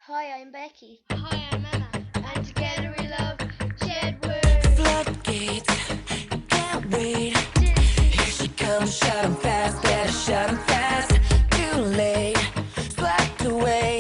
Hi, I'm Becky. Hi, I'm Emma. And together we love Jedward. Floodgates, can't wait. Here she comes, shut 'em fast, better shut 'em fast. Too late, swept away.